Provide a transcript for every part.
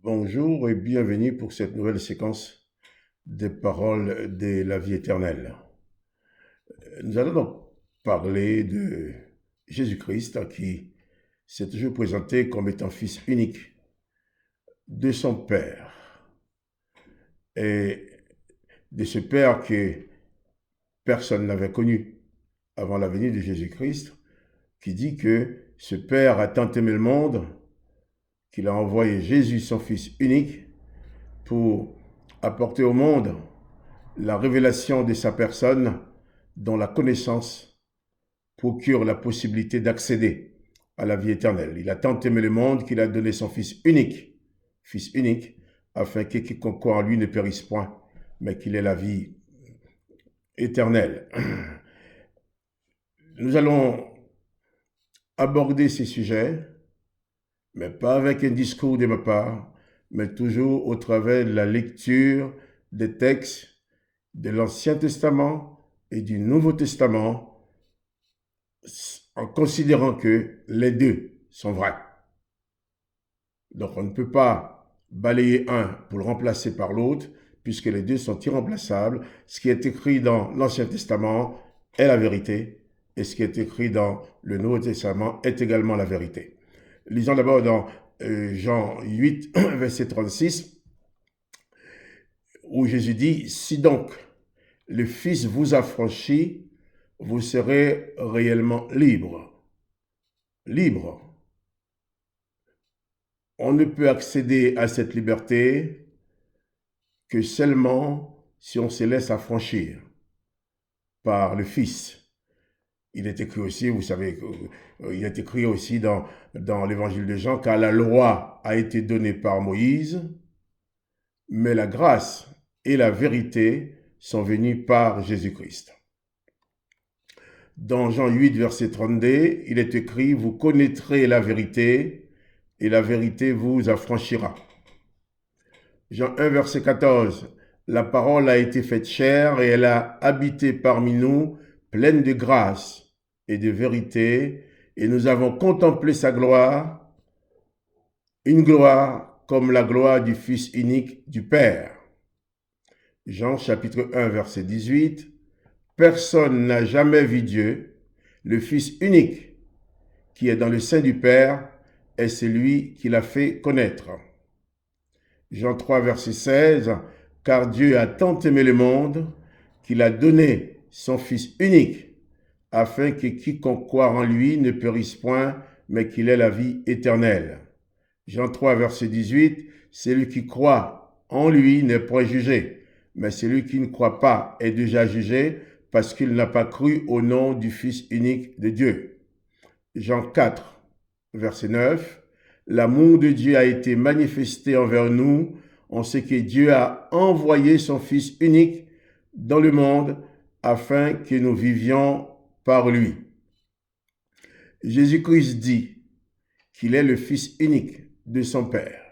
Bonjour et bienvenue pour cette nouvelle séquence des paroles de la vie éternelle. Nous allons donc parler de Jésus-Christ qui s'est toujours présenté comme étant fils unique de son Père et de ce Père que personne n'avait connu avant la venue de Jésus-Christ, qui dit que ce Père a tant aimé le monde qu'il a envoyé Jésus, son fils unique, pour apporter au monde la révélation de sa personne dont la connaissance procure la possibilité d'accéder à la vie éternelle. Il a tant aimé le monde qu'il a donné son fils unique, afin que quiconque croit en lui ne périsse point, mais qu'il ait la vie éternelle. Nous allons aborder ces sujets, mais pas avec un discours de ma part, mais toujours au travers de la lecture des textes de l'Ancien Testament et du Nouveau Testament, en considérant que les deux sont vrais. Donc on ne peut pas balayer un pour le remplacer par l'autre, puisque les deux sont irremplaçables. Ce qui est écrit dans l'Ancien Testament est la vérité, et ce qui est écrit dans le Nouveau Testament est également la vérité. Lisons d'abord dans Jean 8, verset 36, où Jésus dit « Si donc le Fils vous affranchit, vous serez réellement libre. » Libre. On ne peut accéder à cette liberté que seulement si on se laisse affranchir par le Fils. Il est écrit aussi, vous savez, il est écrit aussi dans l'évangile de Jean, car la loi a été donnée par Moïse, mais la grâce et la vérité sont venues par Jésus-Christ. Dans Jean 8, verset 32, il est écrit « Vous connaîtrez la vérité, et la vérité vous affranchira. » Jean 1, verset 14, « La parole a été faite chair, et elle a habité parmi nous, pleine de grâce et de vérité, et nous avons contemplé sa gloire, une gloire comme la gloire du Fils unique du Père. » Jean chapitre 1, verset 18, « Personne n'a jamais vu Dieu, le Fils unique qui est dans le sein du Père est celui qui l'a fait connaître. » Jean 3, verset 16, « Car Dieu a tant aimé le monde qu'il a donné son Fils unique, afin que quiconque croit en lui ne périsse point, mais qu'il ait la vie éternelle. » Jean 3, verset 18, « Celui qui croit en lui n'est point jugé, mais celui qui ne croit pas est déjà jugé, parce qu'il n'a pas cru au nom du Fils unique de Dieu. » Jean 4, verset 9, « L'amour de Dieu a été manifesté envers nous, en ce que Dieu a envoyé son Fils unique dans le monde, afin que nous vivions par lui. » Jésus-Christ dit qu'il est le Fils unique de son Père.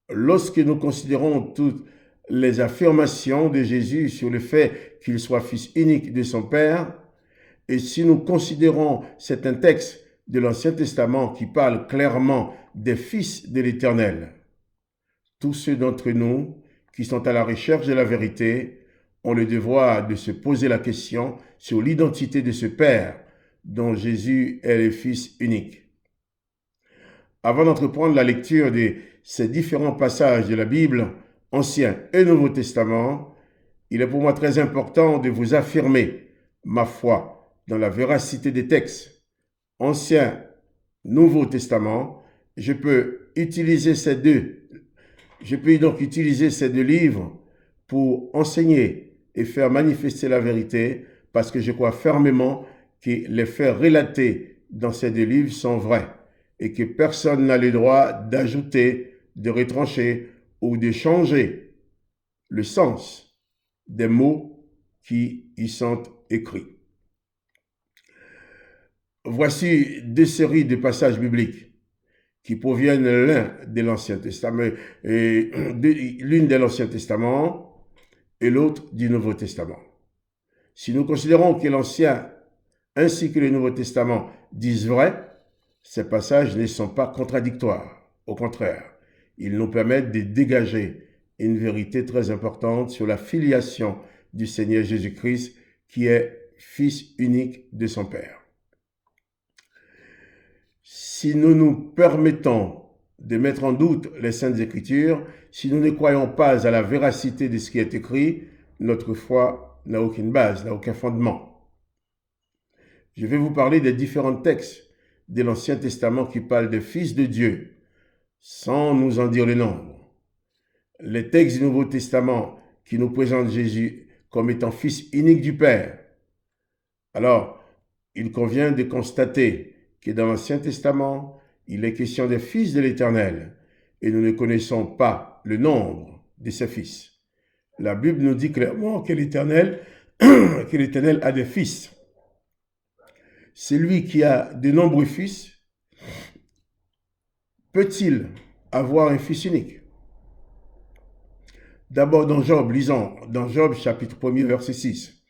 Lorsque nous considérons toutes les affirmations de Jésus sur le fait qu'il soit Fils unique de son Père, et si nous considérons certains textes de l'Ancien Testament qui parlent clairement des fils de l'Éternel, tous ceux d'entre nous qui sont à la recherche de la vérité ont le devoir de se poser la question sur l'identité de ce Père dont Jésus est le Fils unique. Avant d'entreprendre la lecture de ces différents passages de la Bible, Ancien et Nouveau Testament, il est pour moi très important de vous affirmer ma foi dans la véracité des textes. Ancien, Nouveau Testament, je peux donc utiliser ces deux livres pour enseigner et faire manifester la vérité, parce que je crois fermement que les faits relatés dans ces deux livres sont vrais et que personne n'a le droit d'ajouter, de retrancher ou de changer le sens des mots qui y sont écrits. Voici deux séries de passages bibliques qui proviennent l'une de l'Ancien Testament et l'autre du Nouveau Testament. Si nous considérons que l'Ancien ainsi que le Nouveau Testament disent vrai, ces passages ne sont pas contradictoires. Au contraire, Ils nous permettent de dégager une vérité très importante sur la filiation du Seigneur Jésus-Christ, qui est Fils unique de son Père. Si nous nous permettons de mettre en doute les Saintes Écritures, si nous ne croyons pas à la véracité de ce qui est écrit, notre foi n'a aucune base, n'a aucun fondement. Je vais vous parler des différents textes de l'Ancien Testament qui parlent des fils de Dieu, sans nous en dire le nombre. Les textes du Nouveau Testament qui nous présentent Jésus comme étant Fils unique du Père. Alors, il convient de constater que dans l'Ancien Testament, il est question des fils de l'Éternel, et nous ne connaissons pas le nombre de ses fils. La Bible nous dit clairement que l'Éternel a des fils. Celui qui a de nombreux fils, peut-il avoir un fils unique? D'abord dans Job, lisons dans Job chapitre 1er verset 6.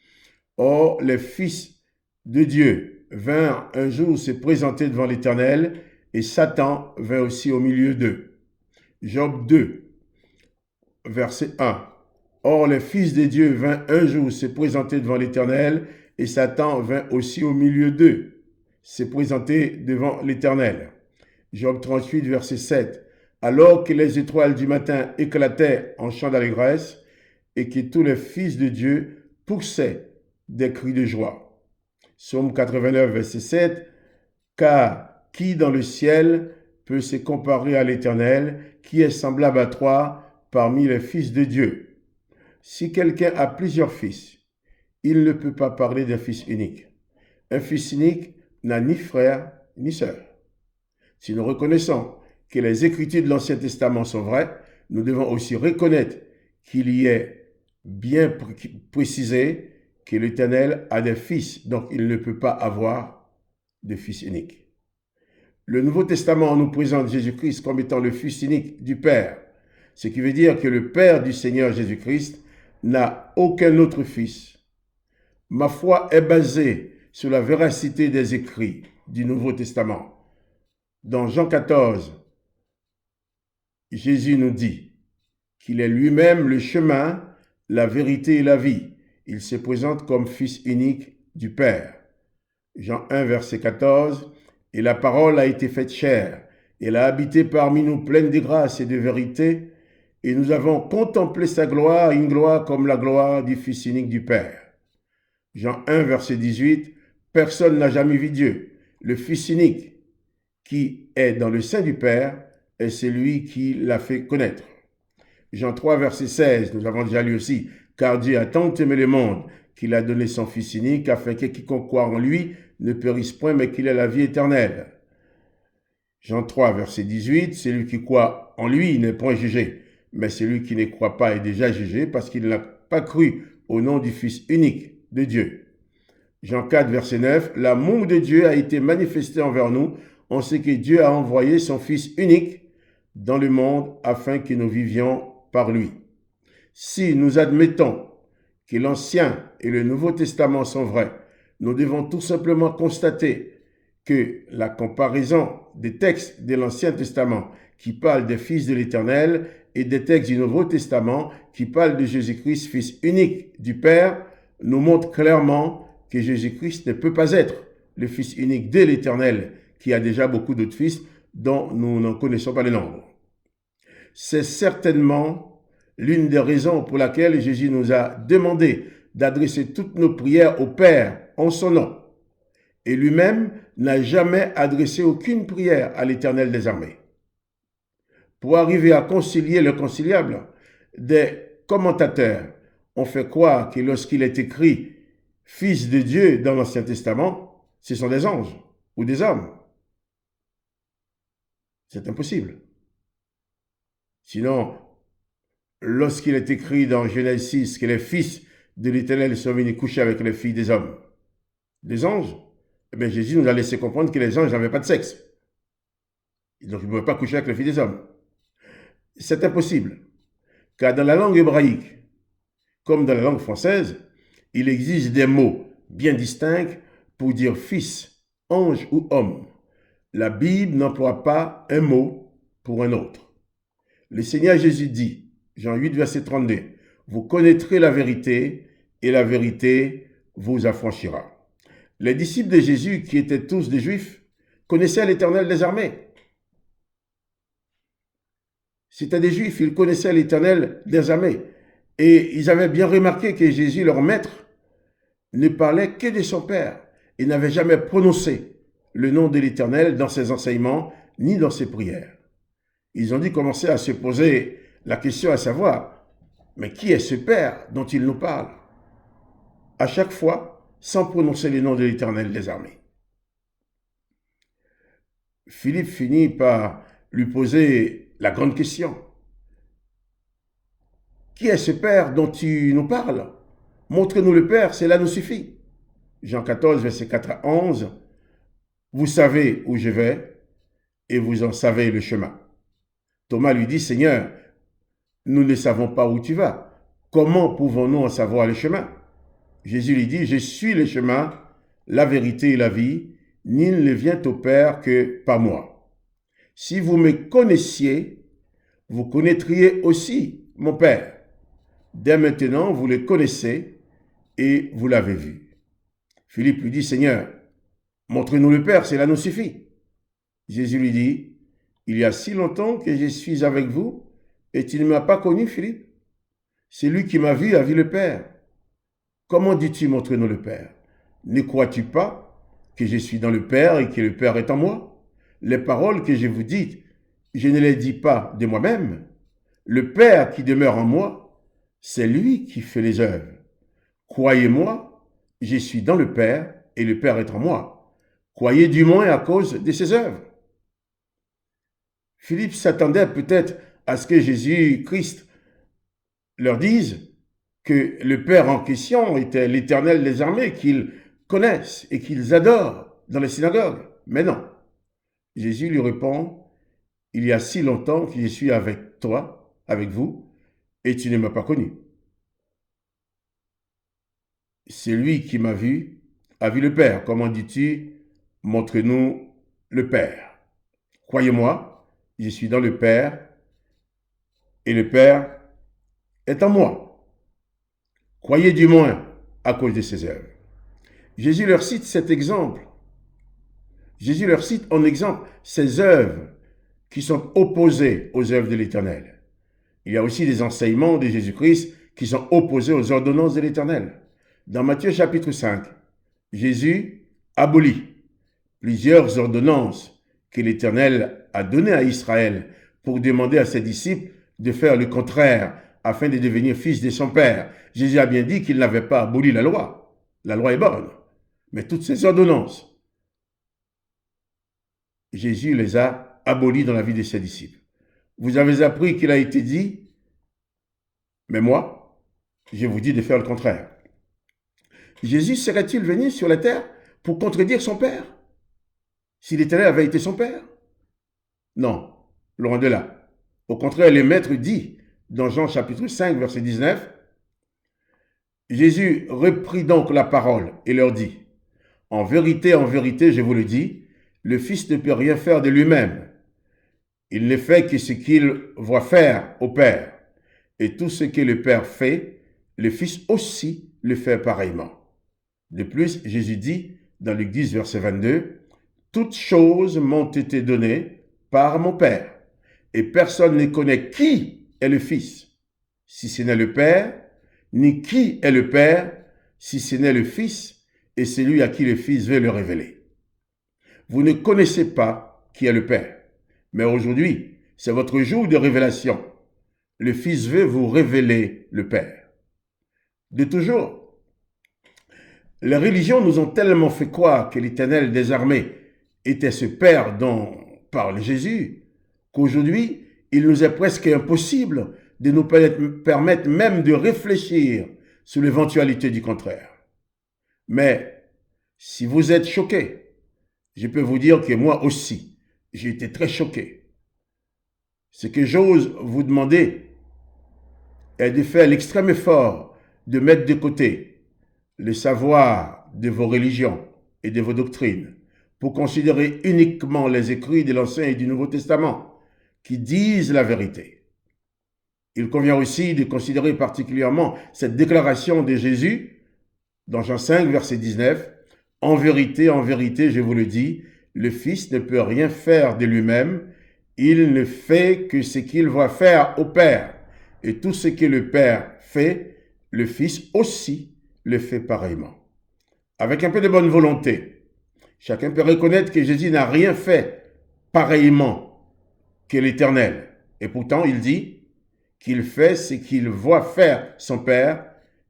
Or, les fils de Dieu vinrent un jour se présenter devant l'Éternel, et Satan vint aussi au milieu d'eux. Job 2, verset 1. Or, les fils de Dieu vinrent un jour se présenter devant l'Éternel, et Satan vint aussi au milieu d'eux, se présenter devant l'Éternel. Job 38, verset 7. Alors que les étoiles du matin éclataient en chants d'allégresse, et que tous les fils de Dieu poussaient des cris de joie. Psaume 89, verset 7. Car qui dans le ciel peut se comparer à l'Éternel, qui est semblable à toi parmi les fils de Dieu? Si quelqu'un a plusieurs fils, il ne peut pas parler d'un fils unique. Un fils unique n'a ni frère ni sœur. Si nous reconnaissons que les Écritures de l'Ancien Testament sont vraies, nous devons aussi reconnaître qu'il y est bien précisé que l'Éternel a des fils, donc il ne peut pas avoir de fils unique. Le Nouveau Testament nous présente Jésus-Christ comme étant le Fils unique du Père, ce qui veut dire que le Père du Seigneur Jésus-Christ n'a aucun autre fils. Ma foi est basée sur la véracité des écrits du Nouveau Testament. Dans Jean 14, Jésus nous dit qu'il est lui-même le chemin, la vérité et la vie. Il se présente comme Fils unique du Père. Jean 1, verset 14. Et la parole a été faite chair. Elle a habité parmi nous pleine de grâce et de vérité. Et nous avons contemplé sa gloire, une gloire comme la gloire du Fils unique du Père. Jean 1, verset 18. Personne n'a jamais vu Dieu. Le Fils unique qui est dans le sein du Père est celui qui l'a fait connaître. Jean 3, verset 16, nous avons déjà lu aussi. Car Dieu a tant aimé le monde qu'il a donné son Fils unique afin que quiconque croit en lui ne périsse point, mais qu'il ait la vie éternelle. Jean 3, verset 18, celui qui croit en lui n'est point jugé, mais celui qui ne croit pas est déjà jugé parce qu'il n'a pas cru au nom du Fils unique de Dieu. Jean 4, verset 9, l'amour de Dieu a été manifesté envers nous, en ce que Dieu a envoyé son Fils unique dans le monde afin que nous vivions par lui. Si nous admettons que l'Ancien et le Nouveau Testament sont vrais, nous devons tout simplement constater que la comparaison des textes de l'Ancien Testament qui parlent des fils de l'Éternel et des textes du Nouveau Testament qui parlent de Jésus-Christ, Fils unique du Père, nous montre clairement que Jésus-Christ ne peut pas être le Fils unique de l'Éternel, qui a déjà beaucoup d'autres fils dont nous n'en connaissons pas le nombre. C'est certainement l'une des raisons pour laquelle Jésus nous a demandé d'adresser toutes nos prières au Père en son nom. Et lui-même n'a jamais adressé aucune prière à l'Éternel des armées. Pour arriver à concilier le conciliable, des commentateurs ont fait croire que lorsqu'il est écrit « Fils de Dieu » dans l'Ancien Testament, ce sont des anges ou des hommes. C'est impossible. Sinon, lorsqu'il est écrit dans Genèse 6 que les fils de l'Éternel sont venus coucher avec les filles des hommes, des anges, eh bien Jésus nous a laissé comprendre que les anges n'avaient pas de sexe. Donc ils ne pouvaient pas coucher avec les filles des hommes. C'est impossible, car dans la langue hébraïque, comme dans la langue française, il existe des mots bien distincts pour dire fils, ange ou homme. La Bible n'emploie pas un mot pour un autre. Le Seigneur Jésus dit, Jean 8, verset 32, « Vous connaîtrez la vérité, et la vérité vous affranchira. » Les disciples de Jésus, qui étaient tous des Juifs, connaissaient l'Éternel des armées. C'étaient des Juifs, ils connaissaient l'Éternel des armées. Et ils avaient bien remarqué que Jésus, leur maître, ne parlait que de son Père. Il n'avait jamais prononcé le nom de l'Éternel dans ses enseignements, ni dans ses prières. Ils ont dû commencer à se poser la question à savoir, mais qui est ce Père dont il nous parle? À chaque fois, sans prononcer le nom de l'Éternel des armées. Philippe finit par lui poser la grande question. Qui est ce Père dont tu nous parles? Montre-nous le Père, cela nous suffit. Jean 14, verset 4 à 11. Vous savez où je vais et vous en savez le chemin. Thomas lui dit, Seigneur, nous ne savons pas où tu vas. Comment pouvons-nous en savoir le chemin? Jésus lui dit, je suis le chemin, la vérité et la vie. Nul ne vient au Père que par moi. Si vous me connaissiez, vous connaîtriez aussi mon Père. Dès maintenant, vous le connaissez et vous l'avez vu. Philippe lui dit, Seigneur, montre-nous le Père, cela nous suffit. Jésus lui dit, il y a si longtemps que je suis avec vous et tu ne m'as pas connu, Philippe. Celui qui m'a vu a vu le Père. Comment dis-tu, montre-nous le Père? Ne crois-tu pas que je suis dans le Père et que le Père est en moi? Les paroles que je vous dis, je ne les dis pas de moi-même. Le Père qui demeure en moi, c'est lui qui fait les œuvres. Croyez-moi, je suis dans le Père et le Père est en moi. Croyez du moins à cause de ses œuvres. Philippe s'attendait peut-être à ce que Jésus-Christ leur dise que le Père en question était l'Éternel des armées qu'ils connaissent et qu'ils adorent dans les synagogues. Mais non. Jésus lui répond, il y a si longtemps que je suis avec toi, avec vous, et tu ne m'as pas connu. Celui qui m'a vu a vu le Père. Comment dis-tu, montre-nous le Père? Croyez-moi, je suis dans le Père et le Père est en moi. Croyez du moins à cause de ses œuvres. Jésus leur cite cet exemple. Jésus leur cite en exemple ces œuvres qui sont opposées aux œuvres de l'Éternel. Il y a aussi des enseignements de Jésus-Christ qui sont opposés aux ordonnances de l'Éternel. Dans Matthieu chapitre 5, Jésus abolit plusieurs ordonnances que l'Éternel a données à Israël pour demander à ses disciples de faire le contraire afin de devenir fils de son Père. Jésus a bien dit qu'il n'avait pas aboli la loi. La loi est bonne. Mais toutes ces ordonnances, Jésus les a abolies dans la vie de ses disciples. Vous avez appris qu'il a été dit, mais moi, je vous dis de faire le contraire. Jésus serait-il venu sur la terre pour contredire son Père? Si l'Éternel avait été son Père? Non, loin de là. Au contraire, le Maître dit, dans Jean chapitre 5, verset 19, Jésus reprit donc la parole et leur dit, en vérité, je vous le dis, le Fils ne peut rien faire de lui-même. Il ne fait que ce qu'il voit faire au Père. Et tout ce que le Père fait, le Fils aussi le fait pareillement. De plus, Jésus dit, dans Luc 10, verset 22, « Toutes choses m'ont été données par mon Père, et personne ne connaît qui est le Fils, si ce n'est le Père, ni qui est le Père, si ce n'est le Fils, et celui à qui le Fils veut le révéler. Vous ne connaissez pas qui est le Père, mais aujourd'hui, c'est votre jour de révélation. Le Fils veut vous révéler le Père. De toujours, les religions nous ont tellement fait croire que l'Éternel des armées était ce Père dont parle Jésus, qu'aujourd'hui, il nous est presque impossible de nous permettre même de réfléchir sur l'éventualité du contraire. Mais si vous êtes choqués, je peux vous dire que moi aussi, j'ai été très choqué. Ce que j'ose vous demander est de faire l'extrême effort de mettre de côté le savoir de vos religions et de vos doctrines pour considérer uniquement les écrits de l'Ancien et du Nouveau Testament qui disent la vérité. Il convient aussi de considérer particulièrement cette déclaration de Jésus dans Jean 5, verset 19. En vérité, je vous le dis, le Fils ne peut rien faire de lui-même. Il ne fait que ce qu'il va faire au Père. Et tout ce que le Père fait, le Fils aussi le fait pareillement. Avec un peu de bonne volonté, chacun peut reconnaître que Jésus n'a rien fait pareillement que l'Éternel. Et pourtant, il dit qu'il fait ce qu'il voit faire son Père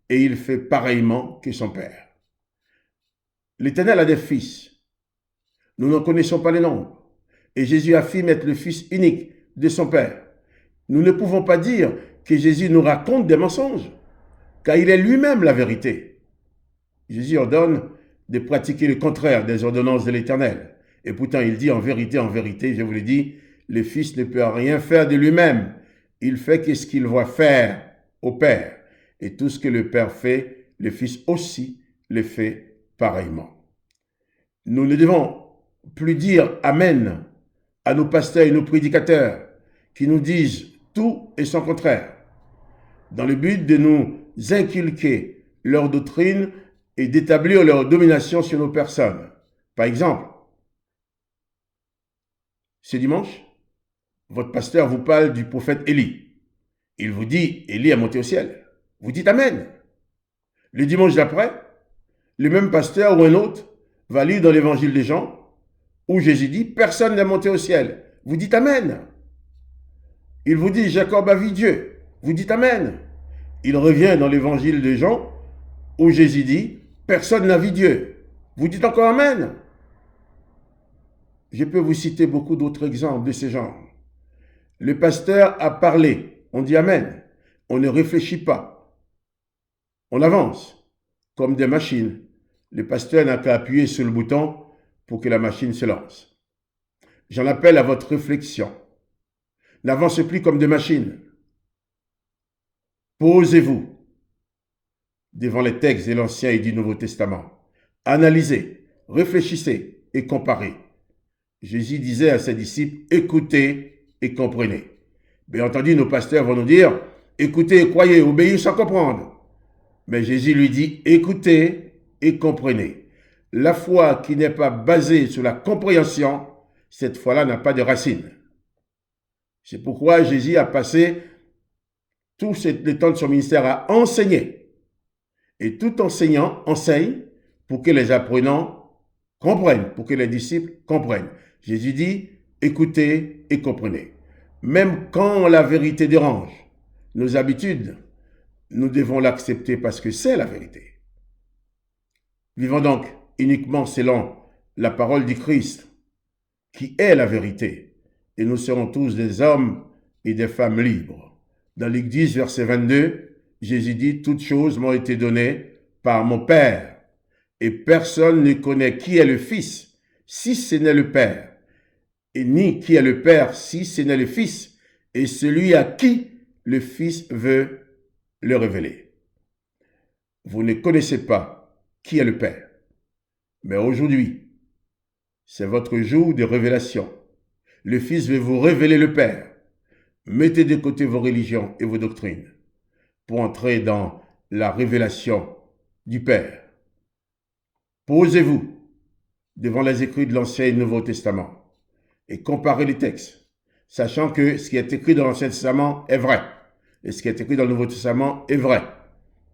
et il fait pareillement que son Père. L'Éternel a des fils. Nous n'en connaissons pas les nombres. Et Jésus affirme être le Fils unique de son Père. Nous ne pouvons pas dire que Jésus nous raconte des mensonges, car il est lui-même la vérité. Jésus ordonne de pratiquer le contraire des ordonnances de l'Éternel. Et pourtant, il dit en vérité, je vous le dis, le Fils ne peut rien faire de lui-même. Il fait que ce qu'il voit faire au Père. Et tout ce que le Père fait, le Fils aussi le fait pareillement. Nous ne devons plus dire Amen à nos pasteurs et nos prédicateurs qui nous disent tout et son contraire, dans le but de nous inculquer leur doctrine et d'établir leur domination sur nos personnes. Par exemple, ce dimanche, votre pasteur vous parle du prophète Élie. Il vous dit, Élie est monté au ciel. Vous dites Amen. Le dimanche d'après, le même pasteur ou un autre va lire dans l'évangile de Jean où Jésus dit, personne n'est monté au ciel. Vous dites Amen. Il vous dit, Jacob a vu Dieu. Vous dites Amen. Il revient dans l'évangile de Jean où Jésus dit, personne n'a vu Dieu. Vous dites encore Amen. Je peux vous citer beaucoup d'autres exemples de ce genre. Le pasteur a parlé, on dit Amen. On ne réfléchit pas. On avance, comme des machines. Le pasteur n'a qu'à appuyer sur le bouton pour que la machine se lance. J'en appelle à votre réflexion. N'avancez plus comme des machines. Posez-vous devant les textes de l'Ancien et du Nouveau Testament. Analysez, réfléchissez et comparez. Jésus disait à ses disciples, écoutez et comprenez. Bien entendu, nos pasteurs vont nous dire, écoutez et croyez, obéissez sans comprendre. Mais Jésus lui dit, écoutez et comprenez. La foi qui n'est pas basée sur la compréhension, cette foi-là n'a pas de racine. C'est pourquoi Jésus a passé tout le temps de son ministère à enseigner. Et tout enseignant enseigne pour que les apprenants comprennent, pour que les disciples comprennent. Jésus dit, écoutez et comprenez. Même quand la vérité dérange, nos habitudes, nous devons l'accepter parce que c'est la vérité. Vivons donc uniquement selon la parole du Christ, qui est la vérité, et nous serons tous des hommes et des femmes libres. Dans Luc 10, verset 22, Jésus dit, toutes choses m'ont été données par mon Père, et personne ne connaît qui est le Fils, si ce n'est le Père, et ni qui est le Père, si ce n'est le Fils, et celui à qui le Fils veut le révéler. Vous ne connaissez pas qui est le Père, mais aujourd'hui, c'est votre jour de révélation. Le Fils veut vous révéler le Père. Mettez de côté vos religions et vos doctrines pour entrer dans la révélation du Père. Posez-vous devant les écrits de l'Ancien et du Nouveau Testament et comparez les textes, sachant que ce qui est écrit dans l'Ancien Testament est vrai et ce qui est écrit dans le Nouveau Testament est vrai.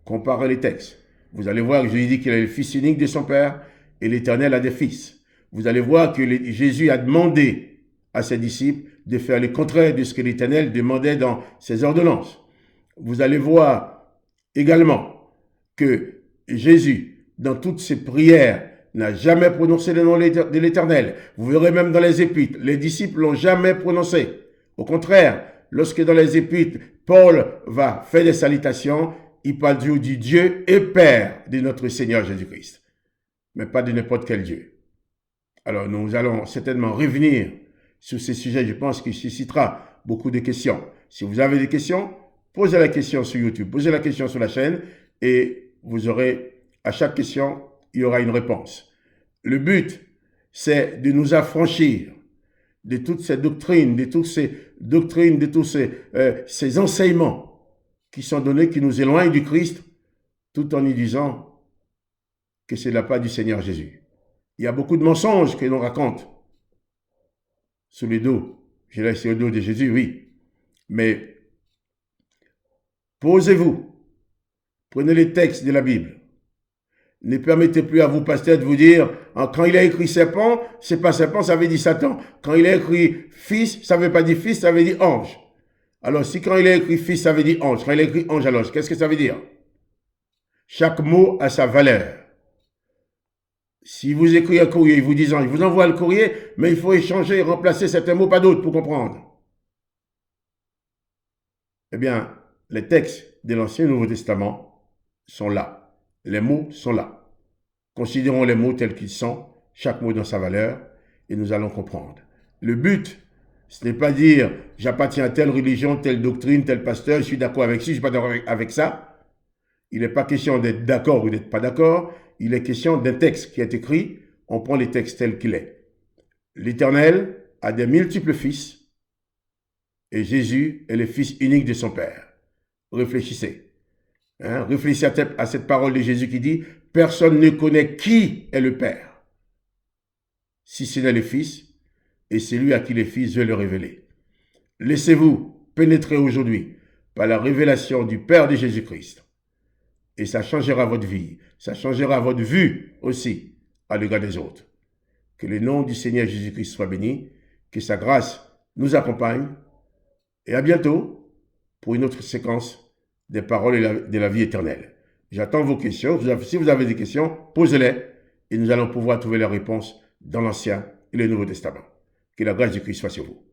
Comparez les textes. Vous allez voir que Jésus dit qu'il est le Fils unique de son Père et l'Éternel a des fils. Vous allez voir que Jésus a demandé à ses disciples de faire le contraire de ce que l'Éternel demandait dans ses ordonnances. Vous allez voir également que Jésus, dans toutes ses prières, n'a jamais prononcé le nom de l'Éternel. Vous verrez même dans les Épîtres, les disciples l'ont jamais prononcé. Au contraire, lorsque dans les Épîtres, Paul va faire des salutations, il parle du Dieu et Père de notre Seigneur Jésus-Christ, mais pas de n'importe quel Dieu. Alors nous allons certainement revenir sur ces sujets, je pense qu'il suscitera beaucoup de questions. Si vous avez des questions, posez la question sur YouTube, posez la question sur la chaîne et vous aurez, à chaque question, il y aura une réponse. Le but, c'est de nous affranchir de toutes ces doctrines, de tous ces enseignements qui sont donnés, qui nous éloignent du Christ, tout en y disant que c'est de la part du Seigneur Jésus. Il y a beaucoup de mensonges que l'on raconte sous le dos. Je laisse sur le dos de Jésus, oui. Mais posez-vous, prenez les textes de la Bible. Ne permettez plus à vous, pasteurs, de vous dire, quand il a écrit serpent, c'est pas serpent, ça veut dire Satan. Quand il a écrit fils, ça veut pas dire fils, ça veut dire ange. Alors, si quand il a écrit fils, ça veut dire ange, quand il a écrit ange, alors, qu'est-ce que ça veut dire? Chaque mot a sa valeur. Si vous écrivez un courrier, vous disant, il vous envoie le courrier, mais il faut échanger, remplacer certains mots par d'autres pour comprendre. Eh bien, les textes de l'Ancien et Nouveau Testament sont là. Les mots sont là. Considérons les mots tels qu'ils sont, chaque mot dans sa valeur, et nous allons comprendre. Le but, ce n'est pas dire j'appartiens à telle religion, telle doctrine, tel pasteur, je suis d'accord avec ci, je ne suis pas d'accord avec ça. Il n'est pas question d'être d'accord ou d'être pas d'accord. Il est question d'un texte qui est écrit. On prend les textes tels qu'il est. L'Éternel a des multiples fils et Jésus est le fils unique de son Père. Réfléchissez. Réfléchissez à cette parole de Jésus qui dit « Personne ne connaît qui est le Père, si ce n'est le Fils, et c'est lui à qui le Fils veut le révéler. » Laissez-vous pénétrer aujourd'hui par la révélation du Père de Jésus-Christ. Et ça changera votre vie, ça changera votre vue aussi à l'égard des autres. Que le nom du Seigneur Jésus-Christ soit béni, que sa grâce nous accompagne, et à bientôt pour une autre séquence des paroles de la vie éternelle. J'attends vos questions. Si vous avez des questions, posez-les et nous allons pouvoir trouver les réponses dans l'Ancien et le Nouveau Testament. Que la grâce du Christ soit sur vous.